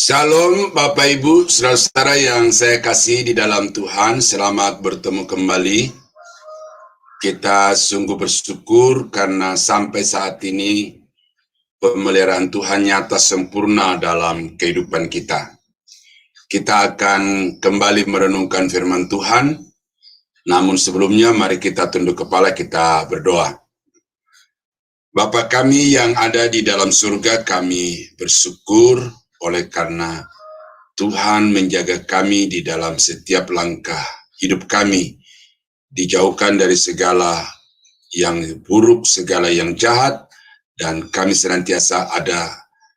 Shalom Bapak Ibu, saudara-saudara yang saya kasih di dalam Tuhan, selamat bertemu kembali. Kita sungguh bersyukur karena sampai saat ini pemeliharaan Tuhan nyata sempurna dalam kehidupan kita. Kita akan kembali merenungkan firman Tuhan, namun sebelumnya mari kita tunduk kepala, kita berdoa. Bapa kami yang ada di dalam surga, kami bersyukur oleh karena Tuhan menjaga kami di dalam setiap langkah hidup kami, dijauhkan dari segala yang buruk, segala yang jahat, dan kami senantiasa ada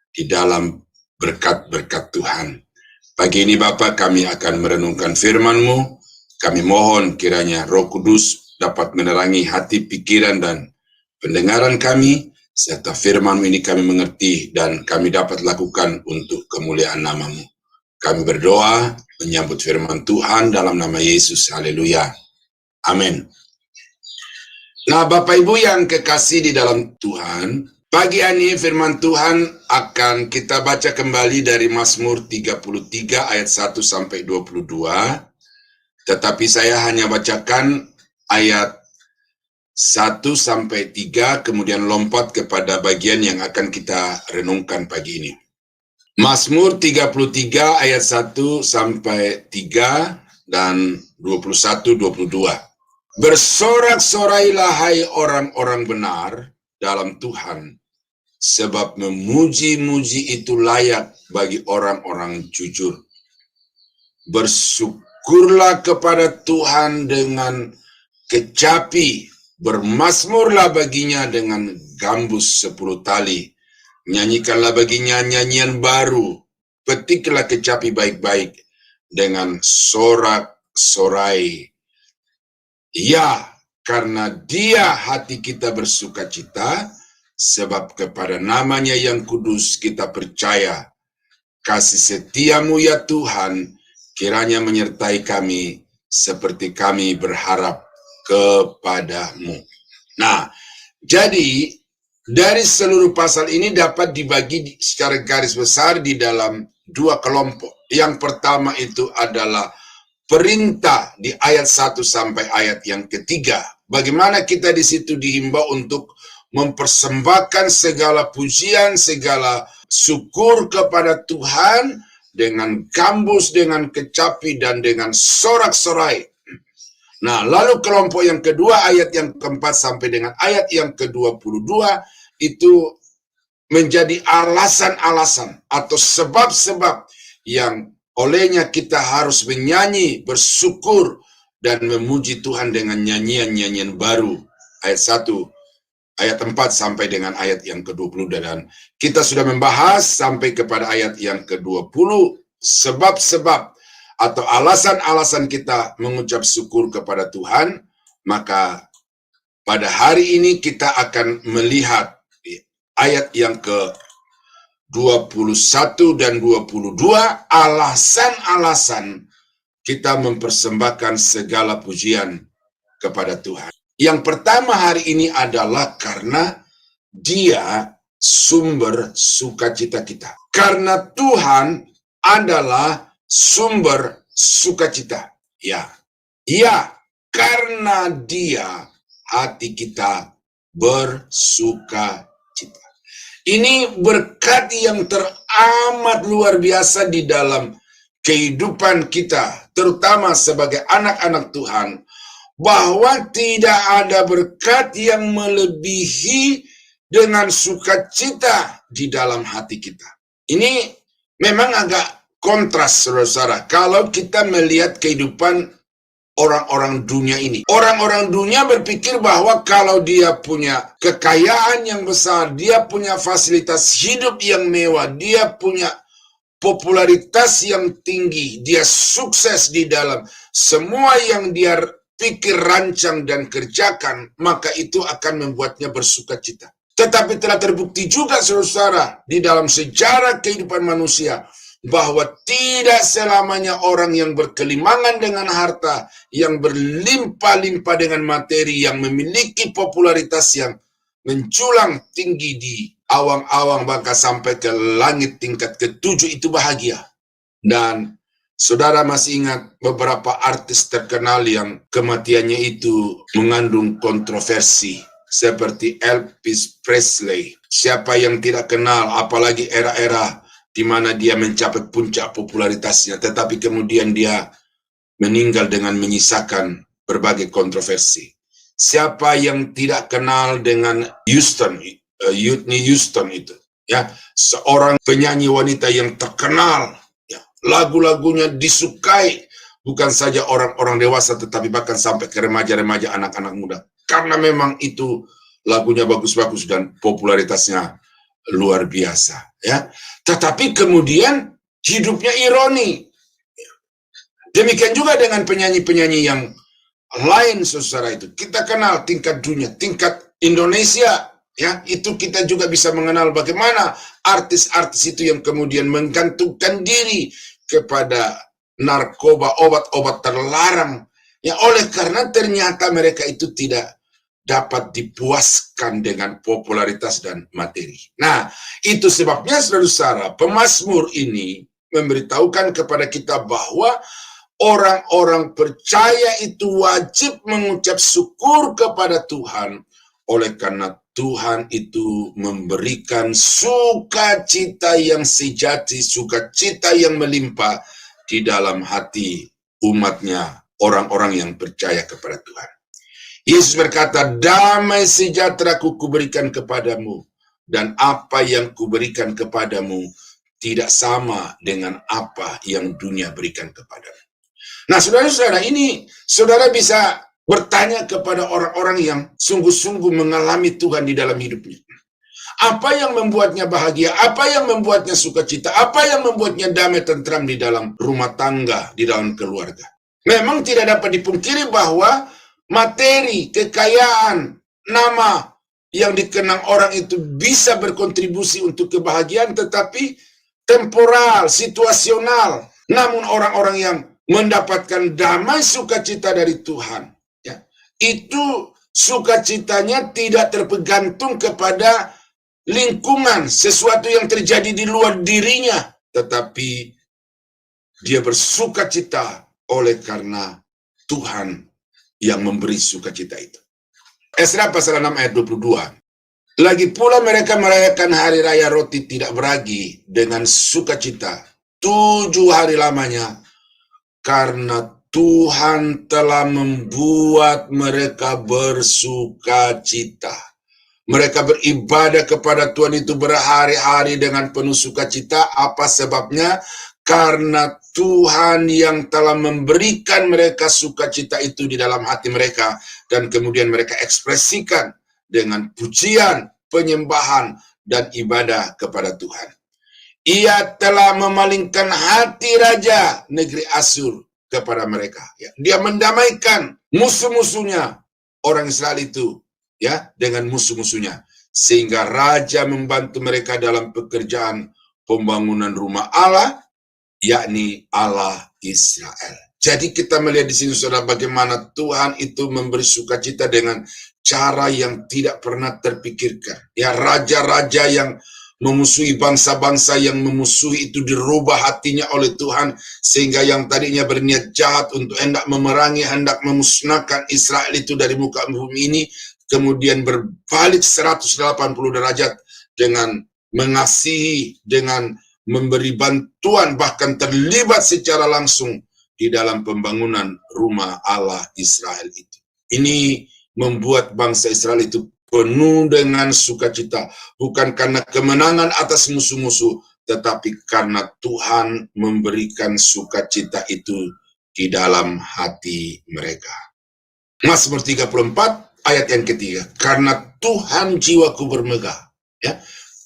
di dalam berkat-berkat Tuhan. Pagi ini Bapa, kami akan merenungkan firman-Mu. Kami mohon kiranya Roh Kudus dapat menerangi hati, pikiran, dan pendengaran kami, serta firman-Mu ini kami mengerti dan kami dapat lakukan untuk kemuliaan nama-Mu. Kami berdoa menyambut firman Tuhan dalam nama Yesus. Haleluya. Amin. Nah, Bapak Ibu yang kekasih di dalam Tuhan, pagi ini firman Tuhan akan kita baca kembali dari Mazmur 33 ayat 1 sampai 22. Tetapi saya hanya bacakan ayat 1 sampai 3, kemudian lompat kepada bagian yang akan kita renungkan pagi ini. Mazmur 33 ayat 1 sampai 3 dan 21-22. Bersorak-sorailah hai orang-orang benar dalam Tuhan, sebab memuji-muji itu layak bagi orang-orang jujur. Bersyukurlah kepada Tuhan dengan kecapi, bermazmurlah baginya dengan gambus 10 tali. Nyanyikanlah baginya nyanyian baru, petiklah kecapi baik-baik dengan sorak-sorai. Ya, karena Dia hati kita bersukacita, sebab kepada namanya yang kudus kita percaya. Kasih setiamu ya Tuhan, kiranya menyertai kami seperti kami berharap kepadamu. Nah, jadi dari seluruh pasal ini dapat dibagi secara garis besar di dalam dua kelompok. Yang pertama itu adalah perintah di ayat 1 sampai ayat yang ketiga. Bagaimana kita di situ dihimbau untuk mempersembahkan segala pujian, segala syukur kepada Tuhan dengan gambus, dengan kecapi, dan dengan sorak-sorai. Nah, lalu kelompok yang kedua, ayat yang keempat sampai dengan ayat yang ke-22, itu menjadi alasan-alasan atau sebab-sebab yang olehnya kita harus menyanyi, bersyukur, dan memuji Tuhan dengan nyanyian-nyanyian baru. Ayat 1, ayat 4 sampai dengan ayat yang ke-20. Dan kita sudah membahas sampai kepada ayat yang ke-20, sebab-sebab atau alasan-alasan kita mengucap syukur kepada Tuhan. Maka pada hari ini kita akan melihat ayat yang ke-21 dan 22, alasan-alasan kita mempersembahkan segala pujian kepada Tuhan. Yang pertama hari ini adalah karena Dia sumber sukacita kita. Karena Tuhan adalah sumber sukacita. Ya, karena Dia hati kita bersukacita. Ini berkat yang teramat luar biasa di dalam kehidupan kita, terutama sebagai anak-anak Tuhan, bahwa tidak ada berkat yang melebihi dengan sukacita di dalam hati kita. Ini memang agak kontras, saudara-saudara, kalau kita melihat kehidupan orang-orang dunia ini. Orang-orang dunia berpikir bahwa kalau dia punya kekayaan yang besar, dia punya fasilitas hidup yang mewah, dia punya popularitas yang tinggi, dia sukses di dalam semua yang dia pikir, rancang, dan kerjakan, maka itu akan membuatnya bersukacita. Tetapi telah terbukti juga, saudara-saudara, di dalam sejarah kehidupan manusia, bahwa tidak selamanya orang yang berkelimangan dengan harta, yang berlimpah-limpah dengan materi, yang memiliki popularitas yang menjulang tinggi di awang-awang bahkan sampai ke langit tingkat ke-7 itu bahagia. Dan saudara masih ingat beberapa artis terkenal yang kematiannya itu mengandung kontroversi, seperti Elvis Presley. Siapa yang tidak kenal, apalagi era-era di mana dia mencapai puncak popularitasnya, tetapi kemudian dia meninggal dengan menyisakan berbagai kontroversi. Siapa yang tidak kenal dengan Whitney Houston itu, ya, seorang penyanyi wanita yang terkenal, ya, lagu-lagunya disukai bukan saja orang-orang dewasa, tetapi bahkan sampai ke remaja-remaja, anak-anak muda, karena memang itu lagunya bagus-bagus dan popularitasnya luar biasa, ya. Tetapi kemudian hidupnya ironi. Demikian juga dengan penyanyi-penyanyi yang lain, saudara, itu kita kenal tingkat dunia, tingkat Indonesia, ya, itu kita juga bisa mengenal bagaimana artis-artis itu yang kemudian menggantungkan diri kepada narkoba, obat-obat terlarang, ya, oleh karena ternyata mereka itu tidak dapat dipuaskan dengan popularitas dan materi. Nah, itu sebabnya, saudara-saudara, pemazmur ini memberitahukan kepada kita bahwa orang-orang percaya itu wajib mengucap syukur kepada Tuhan, oleh karena Tuhan itu memberikan sukacita yang sejati, sukacita yang melimpah di dalam hati umatnya, orang-orang yang percaya kepada Tuhan. Yesus berkata, damai sejahtera kuberikan kepadamu, dan apa yang kuberikan kepadamu tidak sama dengan apa yang dunia berikan kepadamu. Nah, saudara-saudara, ini saudara bisa bertanya kepada orang-orang yang sungguh-sungguh mengalami Tuhan di dalam hidupnya. Apa yang membuatnya bahagia? Apa yang membuatnya sukacita? Apa yang membuatnya damai tentram di dalam rumah tangga, di dalam keluarga? Memang tidak dapat dipungkiri bahwa materi, kekayaan, nama yang dikenang orang itu bisa berkontribusi untuk kebahagiaan, tetapi temporal, situasional. Namun orang-orang yang mendapatkan damai sukacita dari Tuhan, ya, itu sukacitanya tidak tergantung kepada lingkungan, sesuatu yang terjadi di luar dirinya, tetapi dia bersukacita oleh karena Tuhan yang memberi sukacita itu. Esra pasal 6 ayat 22. Lagi pula mereka merayakan hari raya roti tidak beragi dengan sukacita 7 hari lamanya, karena Tuhan telah membuat mereka bersukacita. Mereka beribadah kepada Tuhan itu berhari-hari dengan penuh sukacita. Apa sebabnya? Karena Tuhan yang telah memberikan mereka sukacita itu di dalam hati mereka, dan kemudian mereka ekspresikan dengan pujian, penyembahan, dan ibadah kepada Tuhan. Ia telah memalingkan hati raja negeri Asyur kepada mereka. Ya, dia mendamaikan musuh-musuhnya, orang Israel itu, ya, dengan musuh-musuhnya, sehingga raja membantu mereka dalam pekerjaan pembangunan rumah Allah, yakni Allah Israel. Jadi kita melihat di sini, saudara, bagaimana Tuhan itu memberi sukacita dengan cara yang tidak pernah terpikirkan. Ya, raja-raja yang memusuhi bangsa-bangsa yang memusuhi itu dirubah hatinya oleh Tuhan, sehingga yang tadinya berniat jahat untuk hendak memerangi, hendak memusnahkan Israel itu dari muka bumi ini, kemudian berbalik 180 derajat dengan mengasihi, dengan memberi bantuan, bahkan terlibat secara langsung di dalam pembangunan rumah Allah Israel itu. Ini membuat bangsa Israel itu penuh dengan sukacita, bukan karena kemenangan atas musuh-musuh, tetapi karena Tuhan memberikan sukacita itu di dalam hati mereka. Mazmur 34 ayat yang ketiga, karena Tuhan jiwaku bermegah, ya,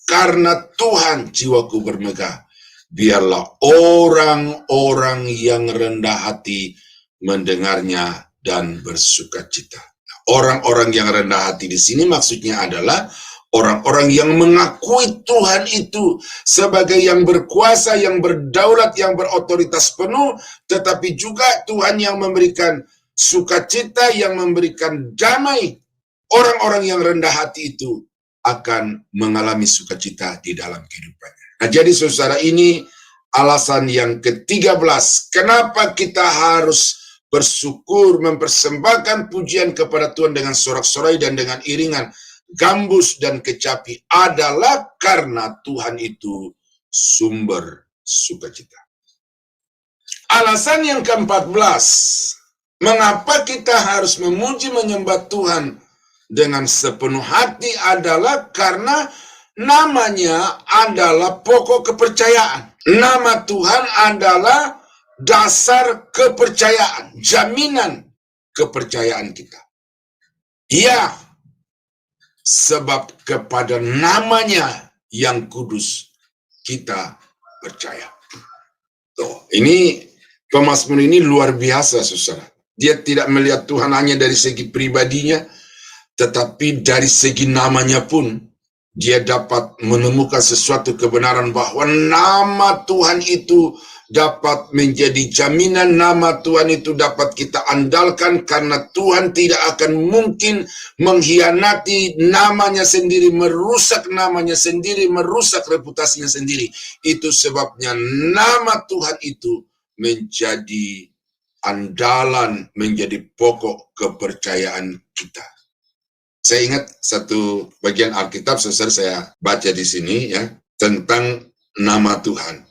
karena Tuhan jiwaku bermegah, biarlah orang-orang yang rendah hati mendengarnya dan bersukacita. Orang-orang yang rendah hati di sini maksudnya adalah orang-orang yang mengakui Tuhan itu sebagai yang berkuasa, yang berdaulat, yang berotoritas penuh, tetapi juga Tuhan yang memberikan sukacita, yang memberikan damai. Orang-orang yang rendah hati itu akan mengalami sukacita di dalam kehidupannya. Nah, jadi saudara, ini alasan yang ke-13 kenapa kita harus bersyukur, mempersembahkan pujian kepada Tuhan dengan sorak-sorai dan dengan iringan gambus dan kecapi adalah karena Tuhan itu sumber sukacita. Alasan yang ke-14, mengapa kita harus memuji menyembah Tuhan dengan sepenuh hati adalah karena namanya adalah pokok kepercayaan. Nama Tuhan adalah dasar kepercayaan, jaminan kepercayaan kita. Ya, sebab kepada namanya yang kudus kita percaya. Tuh, ini pemazmur ini luar biasa, saudara. Dia tidak melihat Tuhan hanya dari segi pribadinya, tetapi dari segi namanya pun dia dapat menemukan sesuatu kebenaran bahwa nama Tuhan itu dapat menjadi jaminan, nama Tuhan itu dapat kita andalkan karena Tuhan tidak akan mungkin mengkhianati namanya sendiri, merusak namanya sendiri, merusak reputasinya sendiri. Itu sebabnya nama Tuhan itu menjadi andalan, menjadi pokok kepercayaan kita. Saya ingat satu bagian Alkitab, saudara, saya baca di sini ya, tentang nama Tuhan.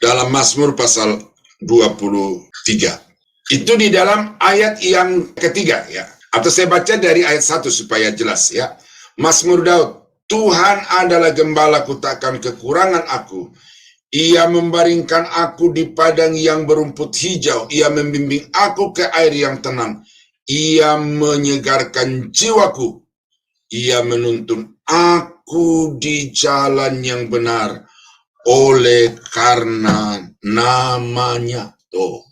Dalam Mazmur pasal 23. Itu di dalam ayat yang ketiga ya. Atau saya baca dari ayat 1 supaya jelas ya. Mazmur Daud, Tuhan adalah gembalaku, takkan kekurangan aku. Ia membaringkan aku di padang yang berumput hijau. Ia membimbing aku ke air yang tenang. Ia menyegarkan jiwaku. Ia menuntun aku di jalan yang benar oleh karena namanya. Tuh.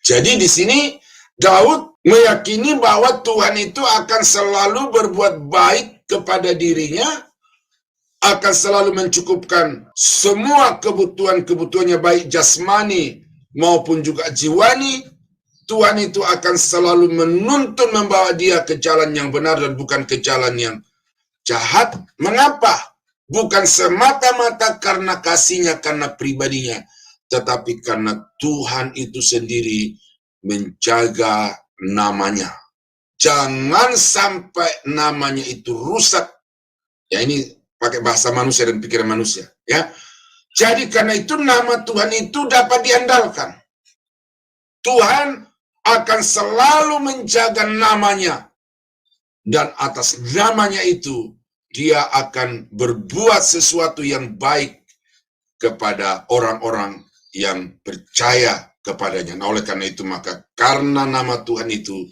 Jadi di sini Daud meyakini bahwa Tuhan itu akan selalu berbuat baik kepada dirinya, akan selalu mencukupkan semua kebutuhan-kebutuhannya baik jasmani maupun juga jiwani. Tuhan itu akan selalu menuntun, membawa dia ke jalan yang benar dan bukan ke jalan yang jahat. Mengapa? Bukan semata-mata karena kasihnya, karena pribadinya, tetapi karena Tuhan itu sendiri menjaga namanya. Jangan sampai namanya itu rusak. Ya, ini pakai bahasa manusia dan pikiran manusia. Ya, jadi karena itu nama Tuhan itu dapat diandalkan. Tuhan akan selalu menjaga namanya, dan atas namanya itu dia akan berbuat sesuatu yang baik kepada orang-orang yang percaya kepadanya. Nah, oleh karena itu maka karena nama Tuhan itu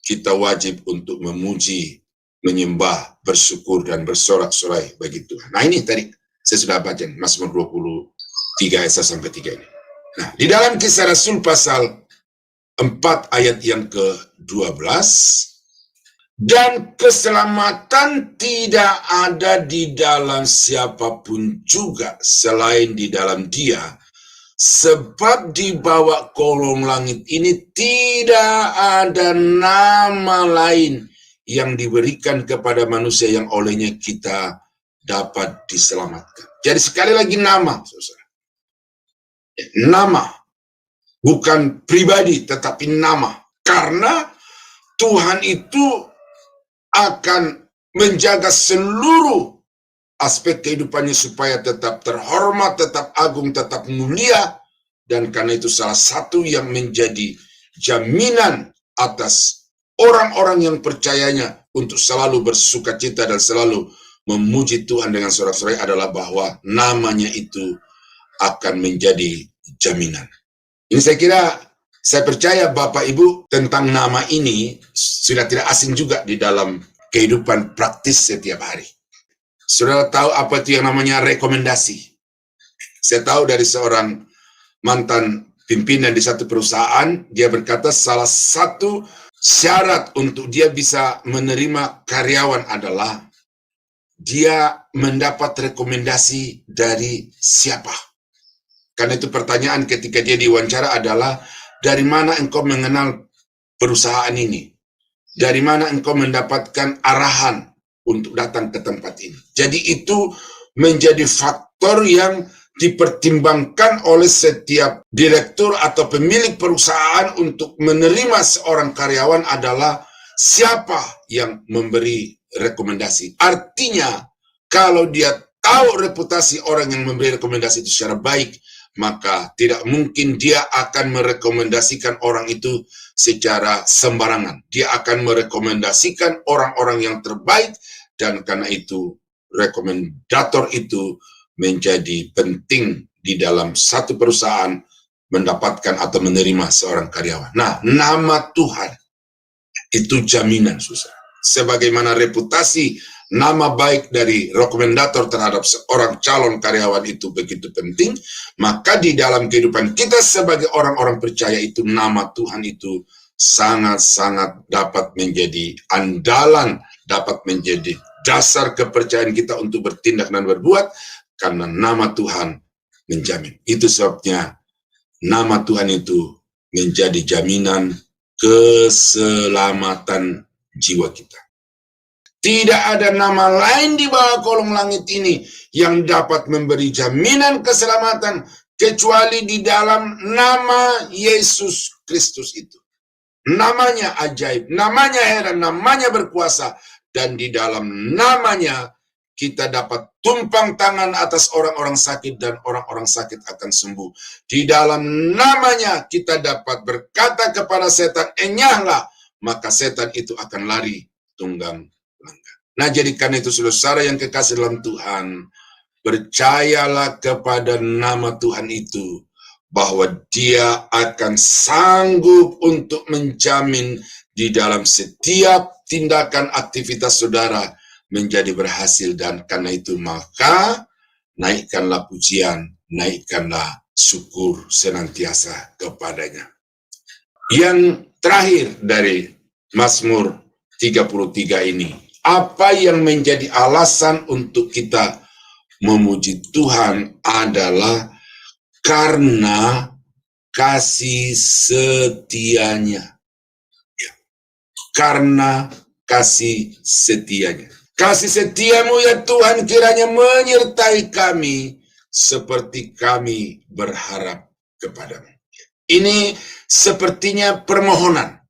kita wajib untuk memuji, menyembah, bersyukur dan bersorak-sorai bagi Tuhan. Nah, ini tadi saya sudah baca Mazmur 23 ayat 1 sampai 3 ini. Nah, di dalam Kisah Rasul pasal 4 ayat yang ke-12, dan keselamatan tidak ada di dalam siapapun juga selain di dalam Dia, sebab di bawah kolong langit ini tidak ada nama lain yang diberikan kepada manusia yang olehnya kita dapat diselamatkan. Jadi sekali lagi nama, saudara. Nama, bukan pribadi, tetapi nama. Karena Tuhan itu akan menjaga seluruh aspek kehidupannya supaya tetap terhormat, tetap agung, tetap mulia. Dan karena itu salah satu yang menjadi jaminan atas orang-orang yang percayanya untuk selalu bersukacita dan selalu memuji Tuhan dengan sorak-sorai adalah bahwa namanya itu akan menjadi jaminan. Ini saya percaya Bapak Ibu tentang nama ini sudah tidak asing juga di dalam kehidupan praktis setiap hari. Saudara tahu apa itu yang namanya rekomendasi. Saya tahu dari seorang mantan pimpinan di satu perusahaan, dia berkata salah satu syarat untuk dia bisa menerima karyawan adalah dia mendapat rekomendasi dari siapa. Karena itu pertanyaan ketika dia diwawancara adalah, dari mana engkau mengenal perusahaan ini? Dari mana engkau mendapatkan arahan untuk datang ke tempat ini. Jadi itu menjadi faktor yang dipertimbangkan oleh setiap direktur atau pemilik perusahaan untuk menerima seorang karyawan adalah siapa yang memberi rekomendasi. Artinya, kalau dia tahu reputasi orang yang memberi rekomendasi itu secara baik, maka tidak mungkin dia akan merekomendasikan orang itu secara sembarangan. Dia akan merekomendasikan orang-orang yang terbaik, dan karena itu rekomendator itu menjadi penting di dalam satu perusahaan mendapatkan atau menerima seorang karyawan. Nah, nama Tuhan itu jaminan, susah. Sebagaimana reputasi, nama baik dari rekomendator terhadap seorang calon karyawan itu begitu penting, maka di dalam kehidupan kita sebagai orang-orang percaya itu, nama Tuhan itu sangat-sangat dapat menjadi andalan, dapat menjadi dasar kepercayaan kita untuk bertindak dan berbuat, karena nama Tuhan menjamin. Itu sebabnya nama Tuhan itu menjadi jaminan keselamatan jiwa kita. Tidak ada nama lain di bawah kolong langit ini yang dapat memberi jaminan keselamatan kecuali di dalam nama Yesus Kristus itu. Namanya ajaib, namanya heran, namanya berkuasa, dan di dalam namanya kita dapat tumpang tangan atas orang-orang sakit dan orang-orang sakit akan sembuh. Di dalam namanya kita dapat berkata kepada setan, enyahlah, maka setan itu akan lari tunggang langgang. Nah, jadi karena itu saudara yang kekasih dalam Tuhan, percayalah kepada nama Tuhan itu, bahwa dia akan sanggup untuk menjamin di dalam setiap tindakan aktivitas saudara menjadi berhasil, dan karena itu maka naikkanlah pujian, naikkanlah syukur senantiasa kepadanya. Yang terakhir dari Mazmur 33 ini, apa yang menjadi alasan untuk kita memuji Tuhan adalah karena kasih setianya. Ya. Karena kasih setianya. Kasih setiamu ya Tuhan kiranya menyertai kami seperti kami berharap kepadamu. Ini sepertinya permohonan.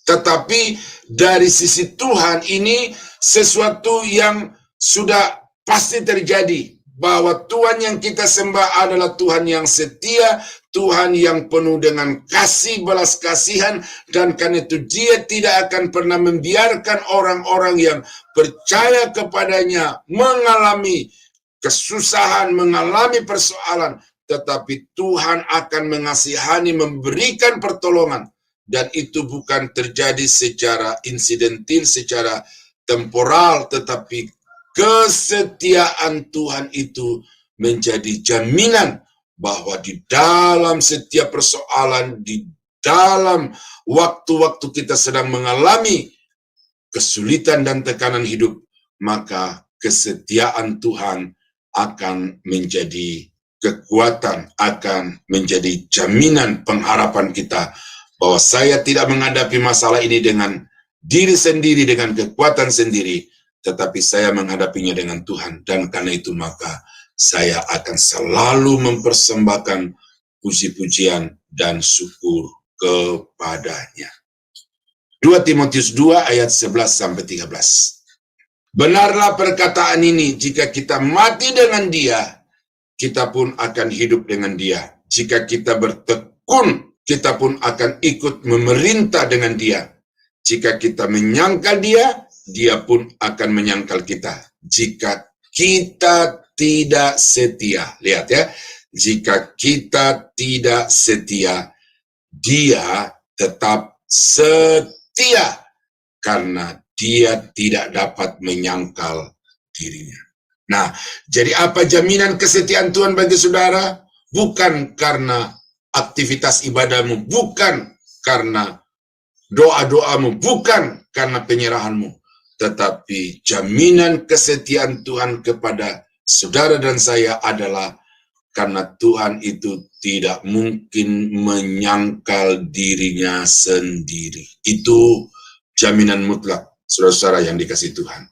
Tetapi dari sisi Tuhan ini sesuatu yang sudah pasti terjadi. Bahwa Tuhan yang kita sembah adalah Tuhan yang setia, Tuhan yang penuh dengan kasih belas kasihan, dan karena itu dia tidak akan pernah membiarkan orang-orang yang percaya kepadanya mengalami kesusahan, mengalami persoalan, tetapi Tuhan akan mengasihani, memberikan pertolongan, dan itu bukan terjadi secara insidentil, secara temporal, tetapi kesetiaan Tuhan itu menjadi jaminan bahwa di dalam setiap persoalan, di dalam waktu-waktu kita sedang mengalami kesulitan dan tekanan hidup, maka kesetiaan Tuhan akan menjadi kekuatan, akan menjadi jaminan pengharapan kita bahwa saya tidak menghadapi masalah ini dengan diri sendiri, dengan kekuatan sendiri, tetapi saya menghadapinya dengan Tuhan, dan karena itu maka saya akan selalu mempersembahkan puji-pujian dan syukur kepadanya. 2 Timotius 2 ayat 11-13. Benarlah perkataan ini, jika kita mati dengan dia, kita pun akan hidup dengan dia. Jika kita bertekun, kita pun akan ikut memerintah dengan dia. Jika kita menyangkal dia, dia pun akan menyangkal kita. Jika kita tidak setia, lihat ya, jika kita tidak setia, dia tetap setia karena dia tidak dapat menyangkal dirinya. Nah, jadi apa jaminan kesetiaan Tuhan bagi saudara? Bukan karena aktivitas ibadahmu, bukan karena doa-doamu, bukan karena penyerahanmu, tetapi jaminan kesetiaan Tuhan kepada saudara dan saya adalah karena Tuhan itu tidak mungkin menyangkal dirinya sendiri. Itu jaminan mutlak, saudara-saudara yang dikasihi Tuhan.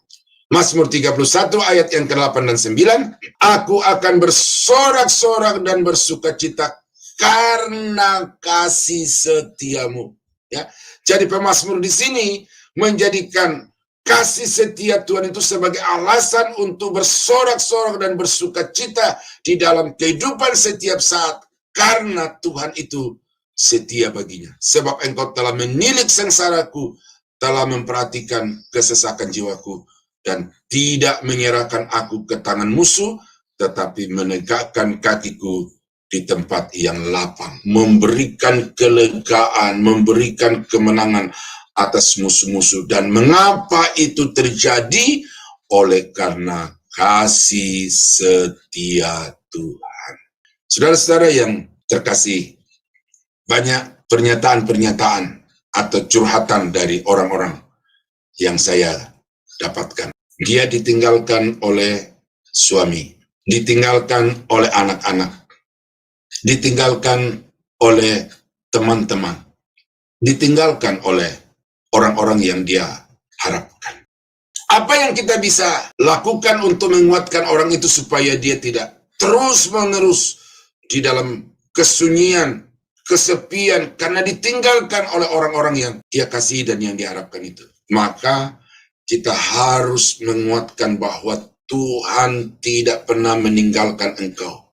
Mazmur 31 ayat yang ke-8 dan 9, aku akan bersorak-sorak dan bersukacita karena kasih setiamu. Ya, jadi pemazmur di sini menjadikan kasih setia Tuhan itu sebagai alasan untuk bersorak-sorak dan bersukacita di dalam kehidupan setiap saat, karena Tuhan itu setia baginya. Sebab engkau telah menilik sengsaraku, telah memperhatikan kesesakan jiwaku, dan tidak menyerahkan aku ke tangan musuh, tetapi menegakkan kakiku di tempat yang lapang, memberikan kelegaan, memberikan kemenangan atas musuh-musuh. Dan mengapa itu terjadi? Oleh karena kasih setia Tuhan. Saudara-saudara yang terkasih, banyak pernyataan-pernyataan atau curhatan dari orang-orang yang saya dapatkan. Dia ditinggalkan oleh suami, ditinggalkan oleh anak-anak, ditinggalkan oleh teman-teman, ditinggalkan oleh orang-orang yang dia harapkan. Apa yang kita bisa lakukan untuk menguatkan orang itu supaya dia tidak terus-menerus di dalam kesunyian, kesepian, karena ditinggalkan oleh orang-orang yang dia kasih dan yang diharapkan itu? Maka kita harus menguatkan bahwa Tuhan tidak pernah meninggalkan engkau.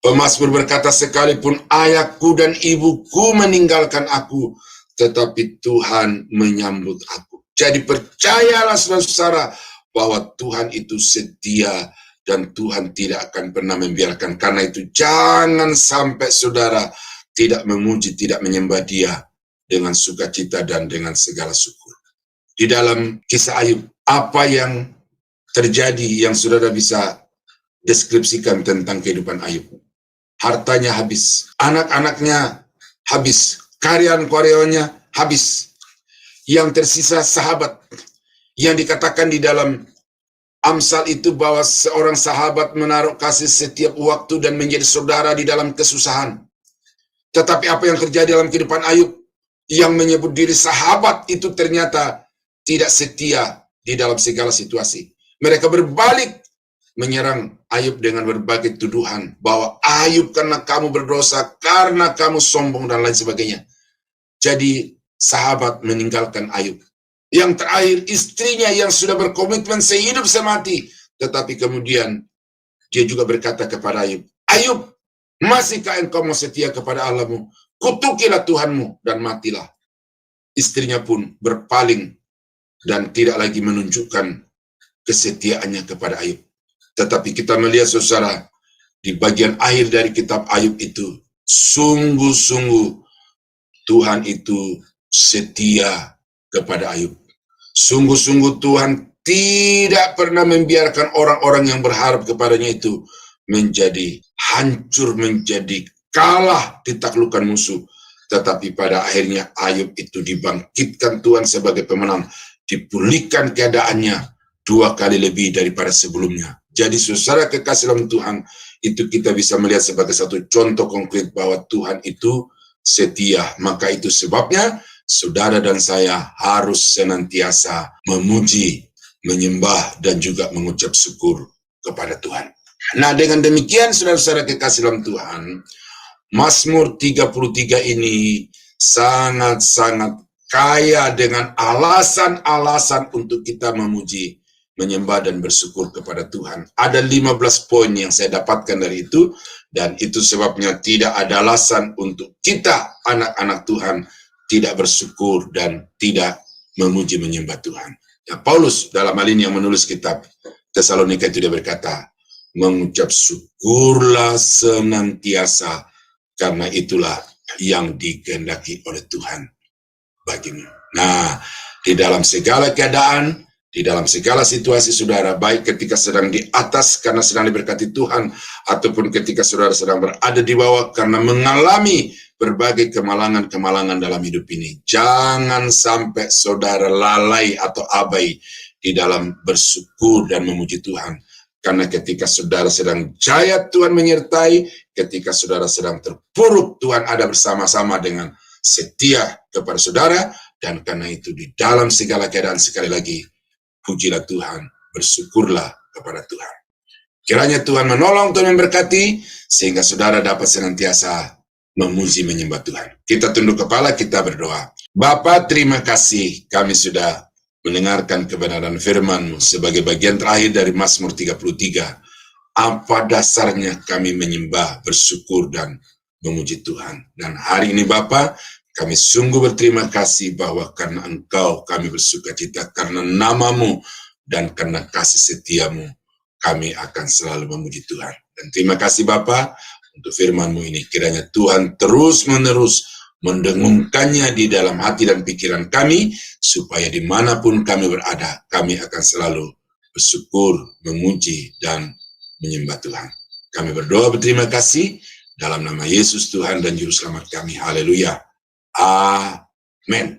Pemazmur berkata, sekalipun ayahku dan ibuku meninggalkan aku, tetapi Tuhan menyambut aku. Jadi percayalah saudara-saudara bahwa Tuhan itu setia dan Tuhan tidak akan pernah membiarkan. Karena itu jangan sampai saudara tidak memuji, tidak menyembah Dia dengan sukacita dan dengan segala syukur. Di dalam kisah Ayub, apa yang terjadi yang saudara bisa deskripsikan tentang kehidupan Ayub? Hartanya habis, anak-anaknya habis, karyawan-karyawannya habis. Yang tersisa sahabat, yang dikatakan di dalam Amsal itu bahwa seorang sahabat menaruh kasih setiap waktu dan menjadi saudara di dalam kesusahan. Tetapi apa yang terjadi dalam kehidupan Ayub? Yang menyebut diri sahabat itu ternyata tidak setia di dalam segala situasi. Mereka berbalik menyerang Ayub dengan berbagai tuduhan bahwa Ayub karena kamu berdosa, karena kamu sombong dan lain sebagainya. Jadi sahabat meninggalkan Ayub. Yang terakhir istrinya yang sudah berkomitmen sehidup semati, tetapi kemudian dia juga berkata kepada Ayub, Ayub, masihkah engkau mau setia kepada Allahmu? Kutukilah Tuhanmu dan matilah. Istrinya pun berpaling dan tidak lagi menunjukkan kesetiaannya kepada Ayub. Tetapi kita melihat saudara, di bagian akhir dari kitab Ayub itu, sungguh-sungguh Tuhan itu setia kepada Ayub. Sungguh-sungguh Tuhan tidak pernah membiarkan orang-orang yang berharap kepadanya itu menjadi hancur, menjadi kalah, ditaklukkan musuh. Tetapi pada akhirnya Ayub itu dibangkitkan Tuhan sebagai pemenang, dipulihkan keadaannya 2 kali lebih daripada sebelumnya. Jadi saudara kekasih dalam Tuhan, itu kita bisa melihat sebagai satu contoh konkret bahwa Tuhan itu setia. Maka itu sebabnya saudara dan saya harus senantiasa memuji, menyembah, dan juga mengucap syukur kepada Tuhan. Nah, dengan demikian saudara-saudara kekasih dalam Tuhan, Mazmur 33 ini sangat-sangat kaya dengan alasan-alasan untuk kita memuji, menyembah, dan bersyukur kepada Tuhan. Ada 15 poin yang saya dapatkan dari itu, dan itu sebabnya tidak ada alasan untuk kita, anak-anak Tuhan, tidak bersyukur dan tidak memuji, menyembah Tuhan. Ya, Paulus dalam hal ini yang menulis kitab Tesalonika itu dia berkata, mengucap syukurlah senantiasa, karena itulah yang dikehendaki oleh Tuhan bagimu. Nah, di dalam segala keadaan, di dalam segala situasi saudara, baik ketika sedang di atas karena sedang diberkati Tuhan, ataupun ketika saudara sedang berada di bawah karena mengalami berbagai kemalangan-kemalangan dalam hidup ini, jangan sampai saudara lalai atau abai di dalam bersyukur dan memuji Tuhan. Karena ketika saudara sedang jaya, Tuhan menyertai. Ketika saudara sedang terpuruk, Tuhan ada bersama-sama dengan setia kepada saudara. Dan karena itu di dalam segala keadaan, sekali lagi, pujilah Tuhan bersyukurlah kepada Tuhan. Kiranya Tuhan menolong, Tuhan memberkati, sehingga saudara dapat senantiasa memuji menyembah Tuhan. Kita tunduk kepala, kita berdoa. Bapa, terima kasih kami sudah mendengarkan kebenaran firman-Mu sebagai bagian terakhir dari Mazmur 33. Apa dasarnya kami menyembah, bersyukur, dan memuji Tuhan. Dan hari ini Bapa, kami sungguh berterima kasih bahwa karena Engkau kami bersuka cita, karena nama-Mu dan karena kasih setia-Mu, kami akan selalu memuji Tuhan. Dan terima kasih Bapa untuk firman-Mu ini. Kiranya Tuhan terus-menerus mendengungkannya di dalam hati dan pikiran kami, supaya dimanapun kami berada, kami akan selalu bersyukur, memuji, dan menyembah Tuhan. Kami berdoa berterima kasih dalam nama Yesus Tuhan dan Juru Selamat kami. Haleluya. Amin.